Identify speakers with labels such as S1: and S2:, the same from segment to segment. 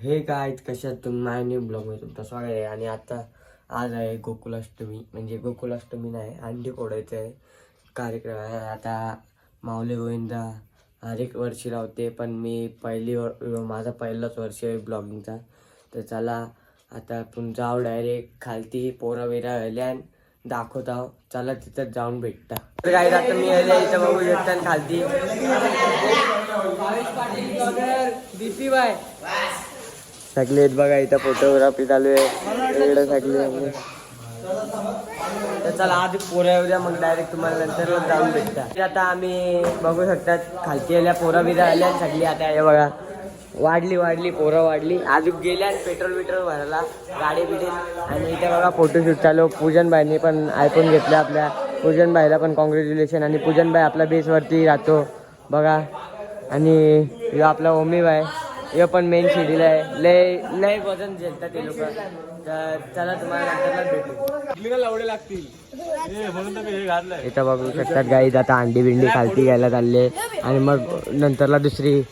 S1: हे काय कशात तुम्ही माय न्यू ब्लॉग मध्ये तुमचं स्वागत आहे. आणि आता आज आहे गोकुलाष्टमी. म्हणजे गोकुलाष्टमी नाही, अंडी फोडायचं आहे कार्यक्रम आहे. आता माऊली गोविंदा हर एक वर्षी लावते, पण मी माझा पहिलाच वर्ष आहे ब्लॉगिंगचा. तर चला आता आपण जाऊ डायरेक्ट खालती. पोरा वेरा वेल्यान दाखवत आहो, चला तिथं जाऊन भेटता. तर काय आता मी इथं बघू शकता खालती डीपी बाय सगळे आहेत बघा. इथं फोटोग्राफी चालू आहे इकडे सगळे. तर चला आधी पोरा उद्या, मग डायरेक्ट तुम्हाला नंतर जाऊन भेटता. आता आम्ही बघू शकतात खालती आल्या पोरा बिरा आल्या सगळी. आता हे बघा वाढली पोरं वाढली. अजून गेल्या पेट्रोल भरायला गाडी बिडी. आणि इथे बघा फोटोशूट चालू. पूजन भाईने पण आयफोन घेतला आपल्या. पूजन भाईला पण कॉंग्रॅच्युलेशन. आणि पूजन भाई आपला बेसवरती राहतो बघा. आणि हे आपला ओमी भाई, हे पण मेन शिडीला आहे. लय वजन झेलतात ते लोक. तर चला तुम्हाला नंतरला भेटू. इथं बघू शकतात गाईज. आता अंडी बिंडी खालती घ्यायला चालले आणि मग नंतरला दुसरी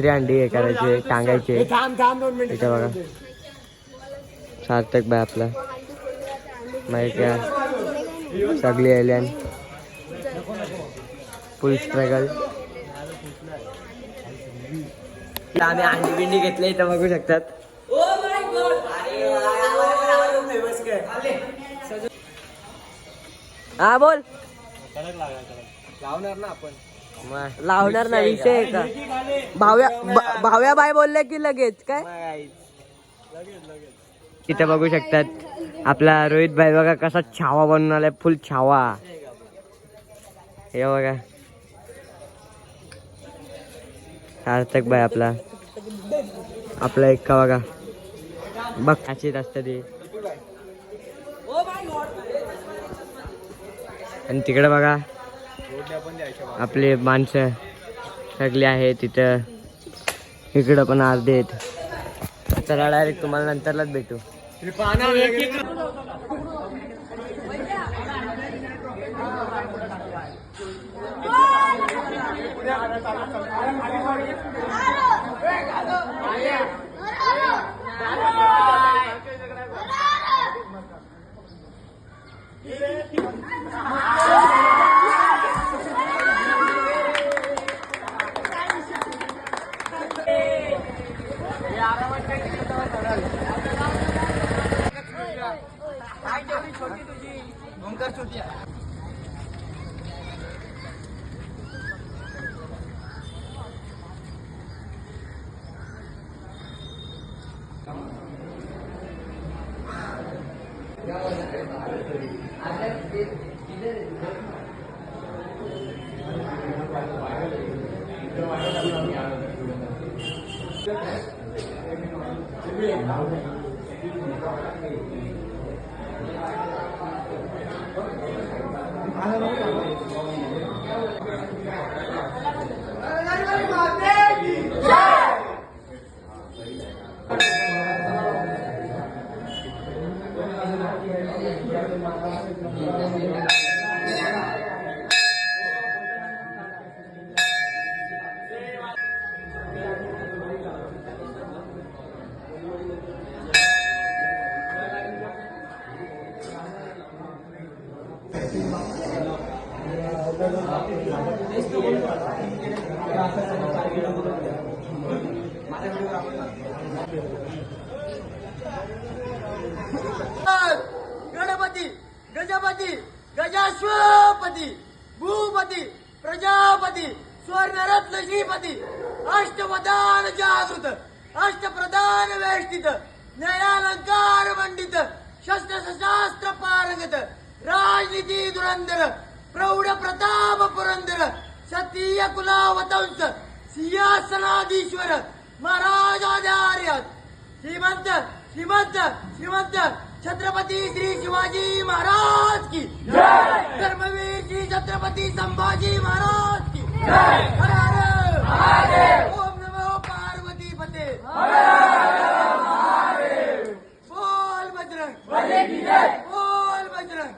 S1: अंडी हे करायचे, टांगायचे. इथं बघा सार्थक बाय आपला माहिती आहे सगळी एलियन फुल स्ट्रगल. आम्ही अंडी बिंडी घेतले इथं बघू शकतात. हा बोल. लावणार ना आपण, लावणार ना विषय का. भाव्या बाय बोलले की लगेच काय. इथे बघू शकतात आपला रोहित भाई बघा कसा छावा बनवून आलाय, फुल छावा. हे बघा सार्थक भाई आपला एक बघा बघ अशीच असतं ते. आणि तिकडे बघा आपले माणसं सगळे आहेत तिथं. इकडं पण अर्धे आहेत. चला डायरेक्ट तुम्हाला नंतरलाच भेटू.
S2: गणपती गजपती गजाश्वपती भूपती प्रजापती स्वर्णरत्न श्रीपती अष्टवदान जागृत अष्टप्रधान वेष्टित न्यायालंकार मंडित शस्त्रशस्त्र पारंगत राजनीती धुरंधर प्रौढ प्रताप पुरंदर क्षत्रिय कुलावतंस सिंहासनाधीश्वर महाराजाचार्य श्रीमंत श्रीमंत श्रीमंत छत्रपती श्री शिवाजी महाराज की धर्मवीर श्री छत्रपती संभाजी महाराज की हर हर ओम नमो पार्वती पते बोल बजरंग बोल बजरंग.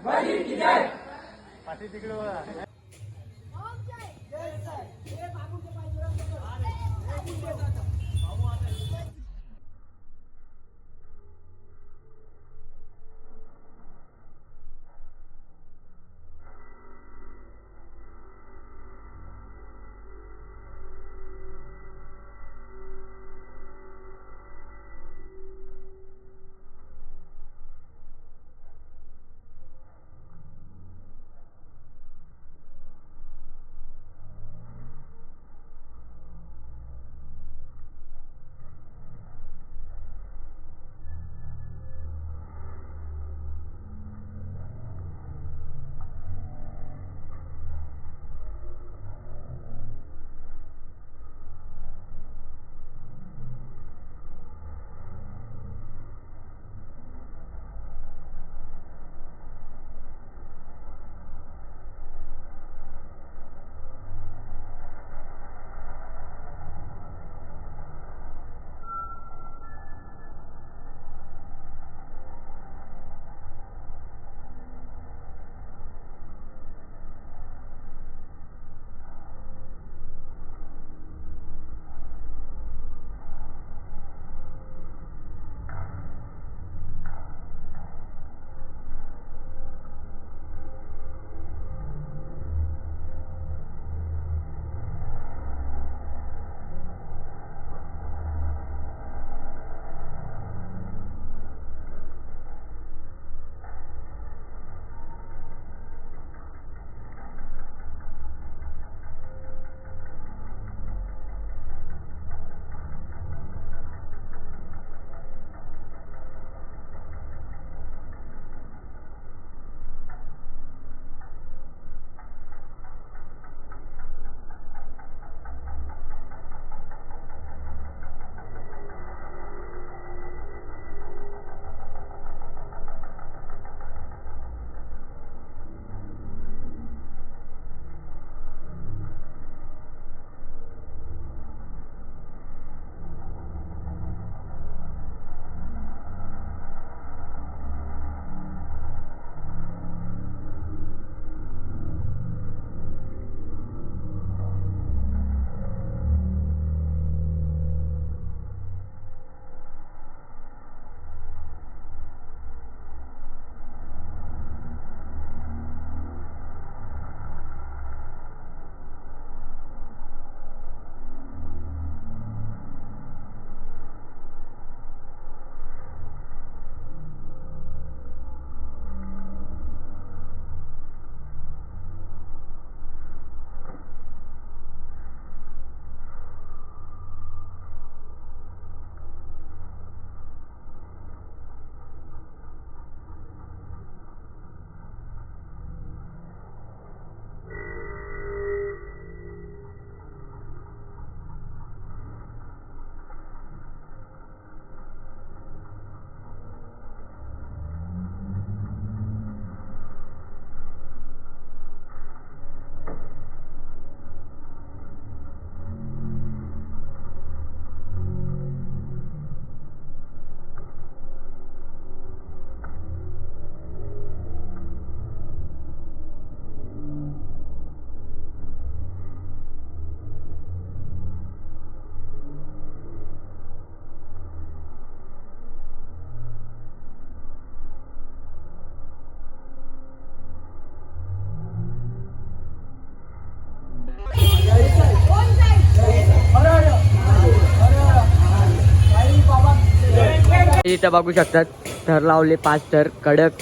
S1: इथं बघू शकतात थर लावले 5 थर कडक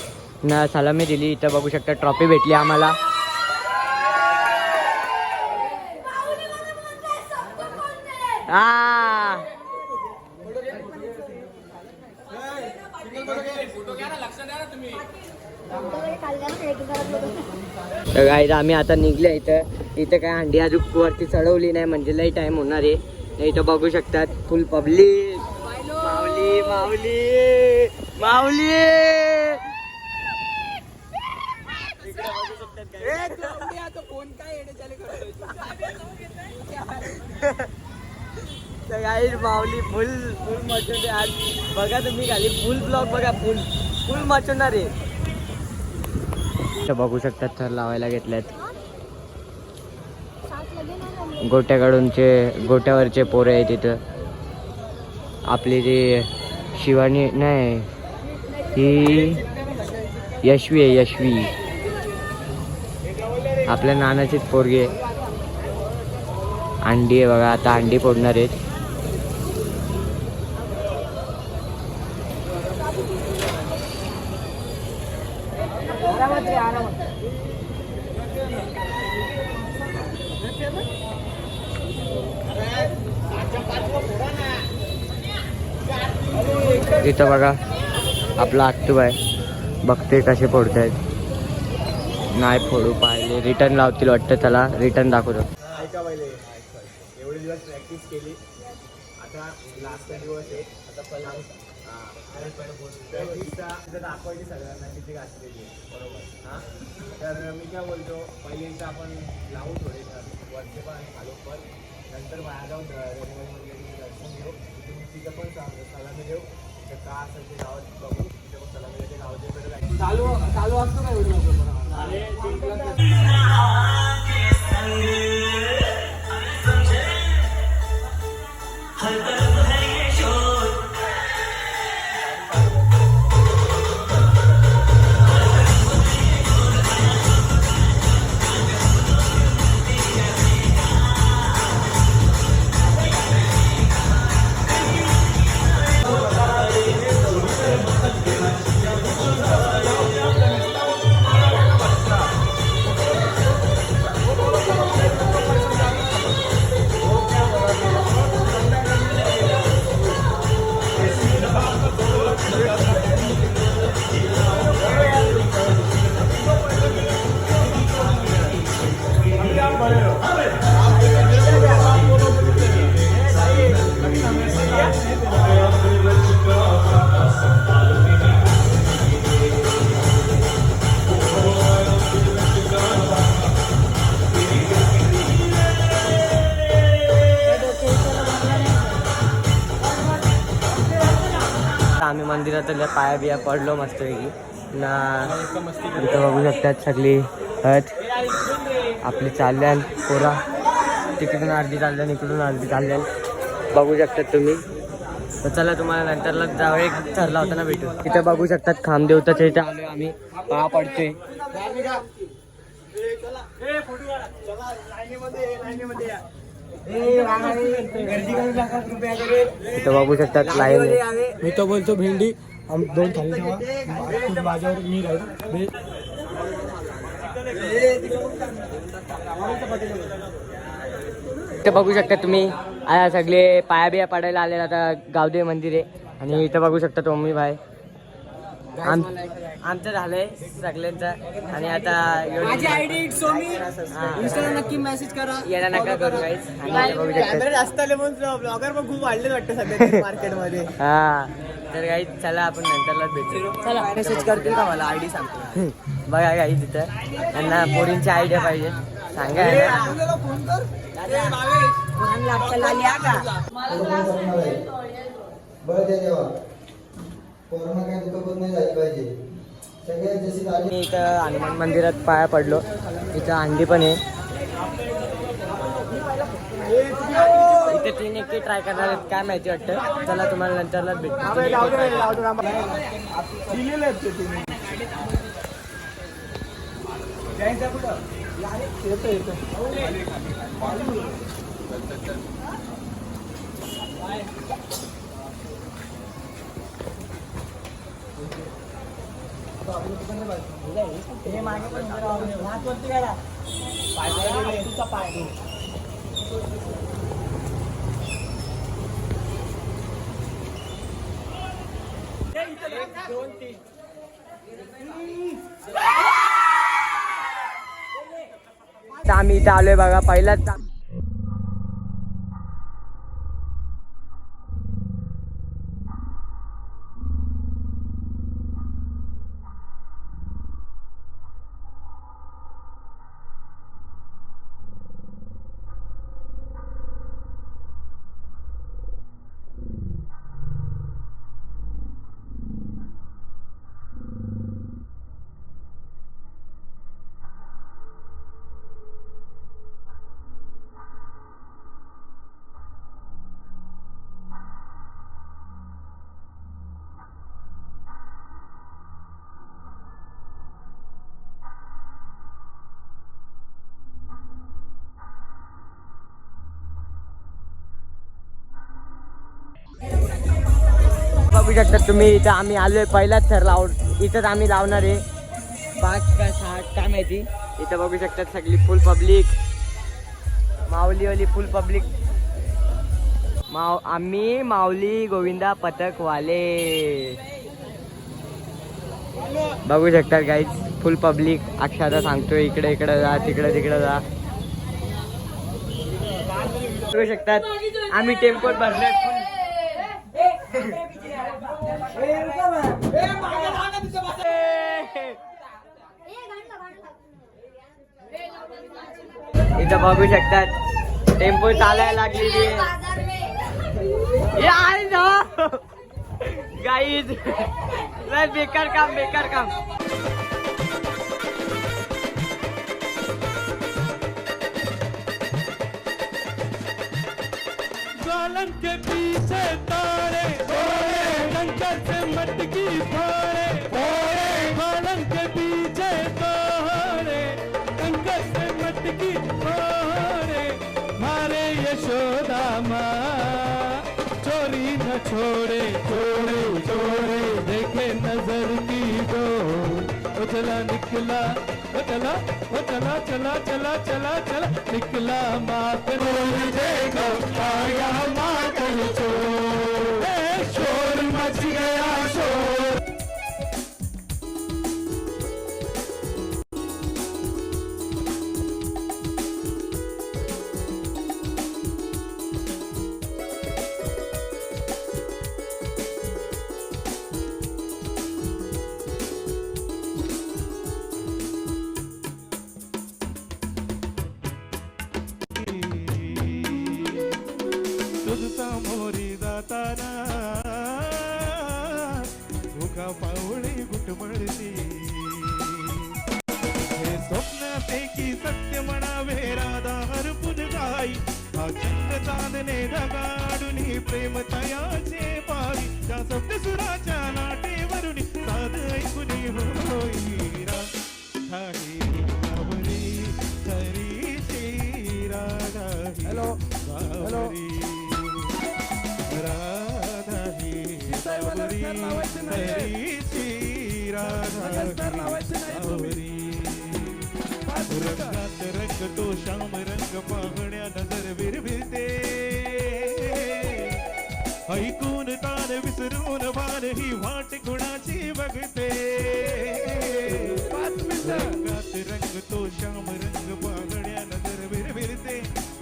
S1: ना सलामी दिली. इथं बघू शकता ट्रॉफी भेटली आम्हाला. तर गाईज आम्ही आता निघले. इथं काय हंडी अजून वरती चढवली नाही म्हणजे लई टाइम होणार आहे. इथं बघू शकतात फुल पब्लिक. माऊली माऊली माऊली तर गाईज माऊली फुल फुल मचवते आज. बघा तुम्ही खाली फुल ब्लॉक बघा फुल फुल मचवणार आहे. बघू शकतात थर लावायला घेतल्यात गोट्यावरचे पोरं आहे तिथं. आपली जी शिवानी नाही ही यशवी आहे यशवी आपल्या नानाचीच पोरगी आहे. अंडी आहे बघा आता अंडी फोडणार आहेत. इथं बघा आपला आत्तू आहे बघते कसे फोडतायत. नाही फोडू पाहिले रिटर्न लावतील वाटतं. चला रिटर्न दाखवतो.
S3: ऐका पहिले एवढे दिवस प्रॅक्टिस केली आता लास्टचा दिवस आहे आता प्रॅक्टिसचा दाखवायची सगळ्यांना किती घातलेली आहे बरोबर. हां तर मी काय बोलतो पहिल्यांदा आपण लावू थोडे वरचे पण घालू पण नंतर बाहेर जाऊन रेल्वेमध्ये दर्शन घेऊ तिथं पण सलामी देऊ. तर का असेल ते गावात बघू तिथं पण सलामी देते गावाचे चालू चालू असतो का एवढं
S1: आम्ही मंदिरातल्या पाया बिया पडलो मस्तपैकी ना. इथं बघू शकतात सगळी हत आपली चालल्यान पोरा तिकडून अर्धी चालल्यान इकडून अर्धी चालल्यान बघू शकतात तुम्ही. तर चला तुम्हाला नंतरला जावं एक ठरला होता ना भेटू. इथं बघू शकतात खामदेवताच्या इथं आलोय आम्ही पाया पडतोय. इथं बघू शकतात लाईन.
S3: मी तो बोलतो भेंडी दोन थाली ठेवा माझ्यावर मी राहील.
S1: इथं बघू शकता तुम्ही आता सगळे पाया बिया पडायला आले. आता गावदेव मंदिर आहे आणि इथं बघू शकता टोमी भाई आमचं झालंय सगळ्यांचं. आणि आता
S2: माझी आयडी सोमी इंस्टाला नक्की मेसेज करा.
S1: याला नका करू काहीच. आणि बघू शकता
S2: जास्त आले म्हणून ब्लॉगर पण खूप वाढले वाटतं सध्या मार्केटमध्ये.
S1: हा तर काही चला आपण नंतरलाच भेटू.
S2: चला मेसेज करतील का मला आयडी सांगतो.
S1: बघा काही तिथं त्यांना पोरींची आयडिया पाहिजे सांगा. मी इथं हनुमान मंदिरात पाया पडलो. इथं अंडी पण आहे. इथे 3 एकटे ट्राय करणार आहेत काय माहिती वाटतं. चला तुम्हाला नंतरलाच भेटतो.
S2: हे मागे पण हात वरती काढा. तुझा पाय दोन तीन
S1: आम्ही इथं आलोय बघा पहिलाच. बघू शकता तुम्ही इथं आम्ही आलोय पहिलाच थर इथंच आम्ही लावणार आहे 5 का 6 काय माहिती. इथं बघू शकतात सगळी फुल पब्लिक, माऊलीवाली फुल पब्लिक. आम्ही माऊली गोविंदा पथकवाले बघू शकतात गाईज फुल पब्लिक. अक्षता सांगतोय इकडे इकडे जा, तिकडे तिकडे जा. बघू शकतात आम्ही टेम्पोत भरले इथं बघू शकतात टेम्पो चालायला लागलेली आहे ना गाईज. बेकार काम बेकार काम.
S4: ज्वालन के पीछे तारे कंकर से मटकी फोड़े, ज्वालन के पीछे तारे कंकर से मटकी फोड़े. मारे यशोदा माँ चोरी न छोड़े, छोड़े छोड़े देखे नजर की दो. वो चला निकला, वो चला, वो चला चला चला चला चला निकला मातर देखो आया मातर चोर. शोर मच गया शोर. तुझचा मोरी जाताना भुका पावळी घुटमळती. हे स्वप्नापैकी सत्य म्हणावे राधा हरपून गाई. हा चंद चांदणे ढगाडून प्रेम तयाचे पावी. त्या सप्तसुराच्या नाटेवरून साध ऐकून होई राधा हरी राधा. हॅलो हॅलो रंगात रंग तो श्याम रंग पाहण्या नजर विरभिरते. ऐकून तान विसरून भान ही वाट कुणाची बघते. रंगात रंग तो श्याम रंग पाहण्या नजर विरभिरते.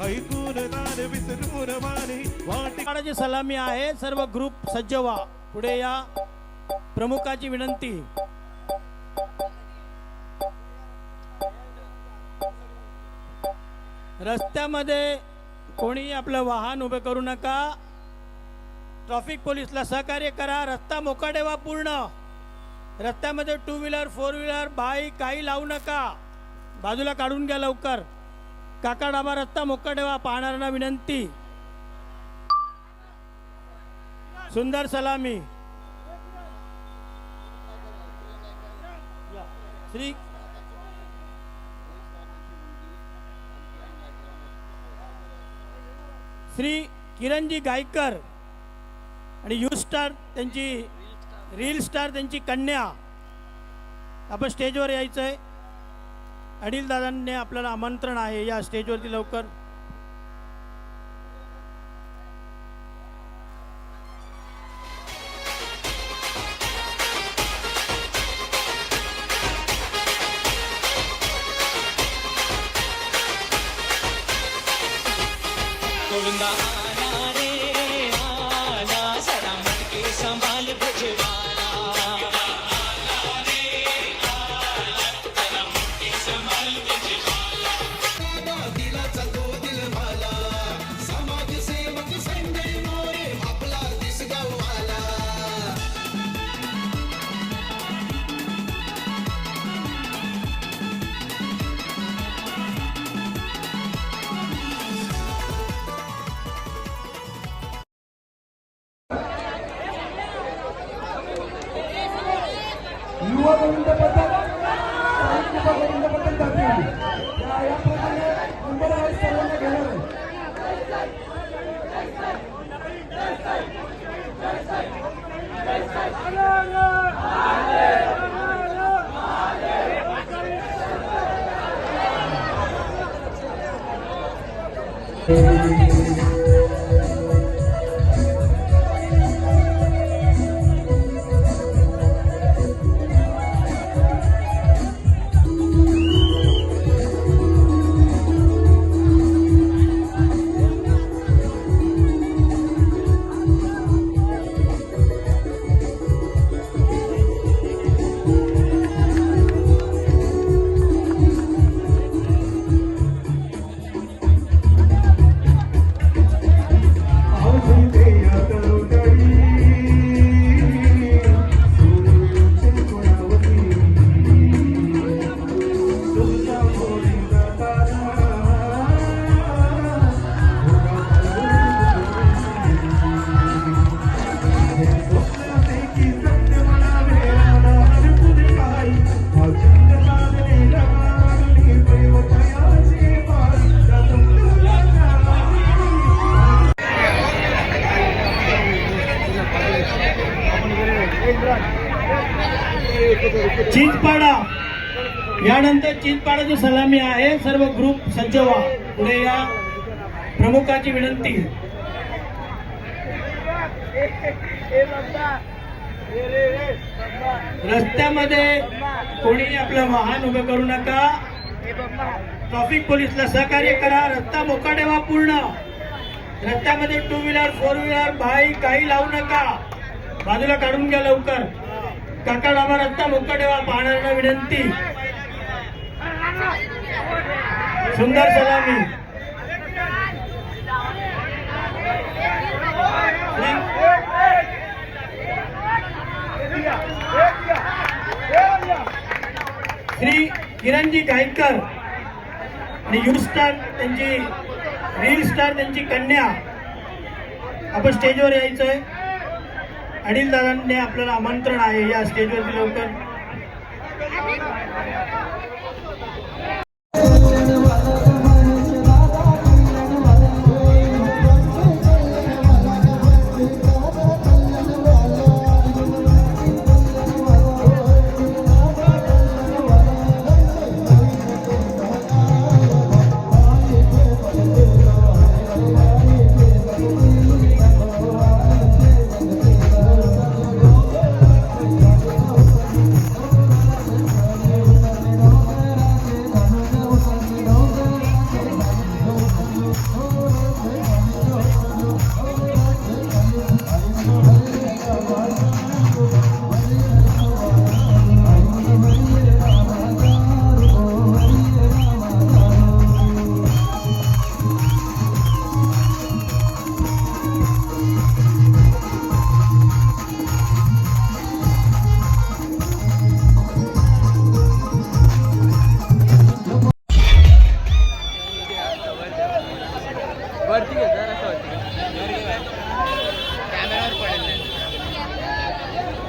S4: ऐकून तान विसरून भान ही वाट.
S2: सलामी आहे. सर्व ग्रुप सज्ज व्हा. पुढे या. प्रमुखाची विनंती. रस्त्यामध्ये कोणी आपलं वाहन उभे करू नका. ट्रॅफिक पोलीसला सहकार्य करा. रस्ता मोकळा ठेवा पूर्ण. रस्त्यामध्ये 2 व्हीलर 4 व्हीलर बाईक काही लावू नका. बाजूला काढून घ्या लवकर. काका डाबा रस्ता मोकळा ठेवा. पाहणाऱ्यांना विनंती. सुंदर सलामी. श्री किरणजी गायकर आणि यू स्टार त्यांची रील स्टार त्यांची कन्या आपण स्टेजवर यायचं आहे. अडील दादांनी आपल्याला आमंत्रण आहे, या स्टेजवरती लवकर.
S5: गोविंदा आना रे आना, सदा मटके संभाल भजवाना.
S6: युवा गोविंद पथक युवा गोविंद पथक जाते याप्रमाणे नंबर सर्वांना घेणार आहे.
S2: चिंचपाडा, यानंतर चिंचपाडाची सलामी आहे. सर्व ग्रुप सज्ज व्हा, पुढे या. प्रमुखाची विनंती. रस्त्यामध्ये कोणी आपलं वाहन उभं करू नका. ट्रॅफिक पोलिसला सहकार्य करा. रस्ता मोकळा ठेवा पूर्ण. रस्त्यामध्ये two wheeler, four wheeler, bike काही लावू नका. बाजूला काढून घ्या लवकर. काका डाबा रस्ता मोकळा ठेवा, पाहणाऱ्यांना विनंती. सुंदर सलामी. श्री किरणजी गायकर आणि युथ स्टार त्यांची, रील स्टार त्यांची कन्या. आपण स्टेजवर यायचंय. अडील दादांनी आपल्याला आमंत्रण आहे, या स्टेजवरती लवकर.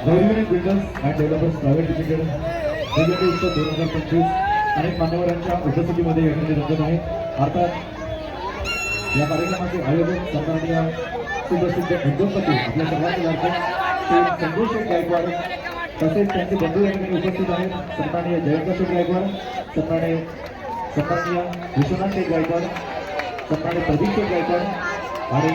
S6: Government builders and developers private limited वेगवेगळे उत्सव 2025 अनेक मान्यवरांच्या उपस्थितीमध्ये या ठिकाणी रंगत आहे. अर्थात या कार्यक्रमाचे आयोजक सन्माननीय सुप्रसिद्ध उद्योगपती आपल्या सर्वांचे लाडके श्री संतोष गायकवाड तसेच त्यांचे बंधू या ठिकाणी उपस्थित आहेत. सन्माननीय जयंत शेठ गायकवाड, सन्माननीय विश्वनाथ शेठ गायकवाड, सन्माननीय प्रदीप शेठ गायकवाड आणि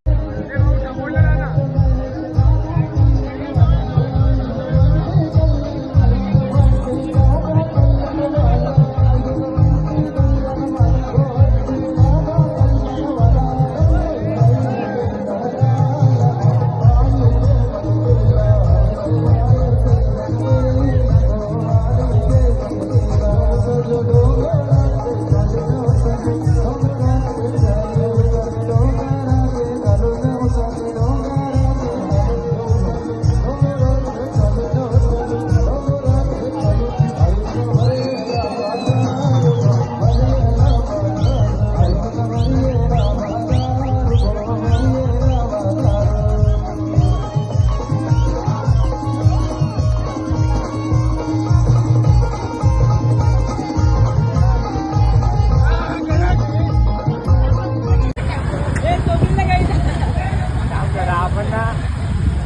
S3: आपण ना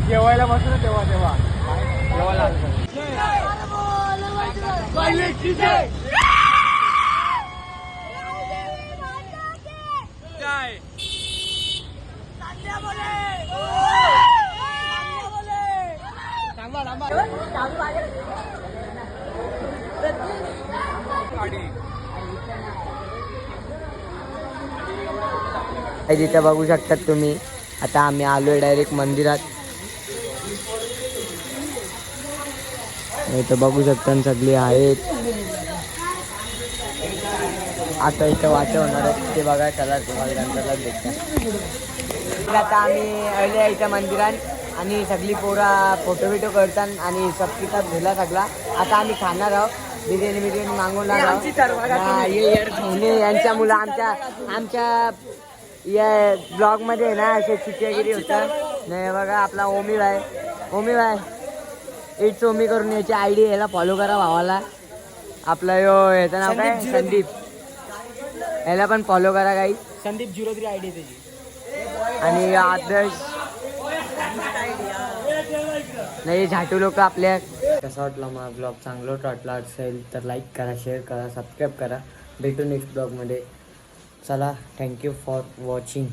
S3: जेवायला बसलो ना तेव्हा जेवायला आलो.
S1: तिथे बघू शकतात तुम्ही. आता आम्ही आलोय डायरेक्ट मंदिरात. इथं बघू शकता सगळी आहेत. आता इथं वाटे होणार आहेत ते बघा. चला तुम्हाला नंतरला भेटतात. आता आम्ही आले इथं मंदिरात आणि सगळी पोरा फोटो बिटो करतात आणि सबकिता झाला सगळा. आता आम्ही खाणार आहोत. बिर्याणी मागवणार आहोत. यांच्या मुलं आमच्या या ब्लॉग मध्ये ना असे चित्यागिरी होतात. नाही बघा आपला ओमी भाई इट्स ओमी करून याची आयडी याला फॉलो करा भावाला. आपला याचं नाव काय संदीप. याला पण फॉलो करा काही.
S2: संदीप 03 आयडी त्याची.
S1: आणि आदर्श नाही झाटू लोक आपल्या. कसा वाटला मला ब्लॉग? चांगला वाटला असेल तर लाईक करा, शेअर करा, सबस्क्राईब करा. भेटू नेक्स्ट ब्लॉगमध्ये. चला, थँक्यू फॉर वॉचिंग.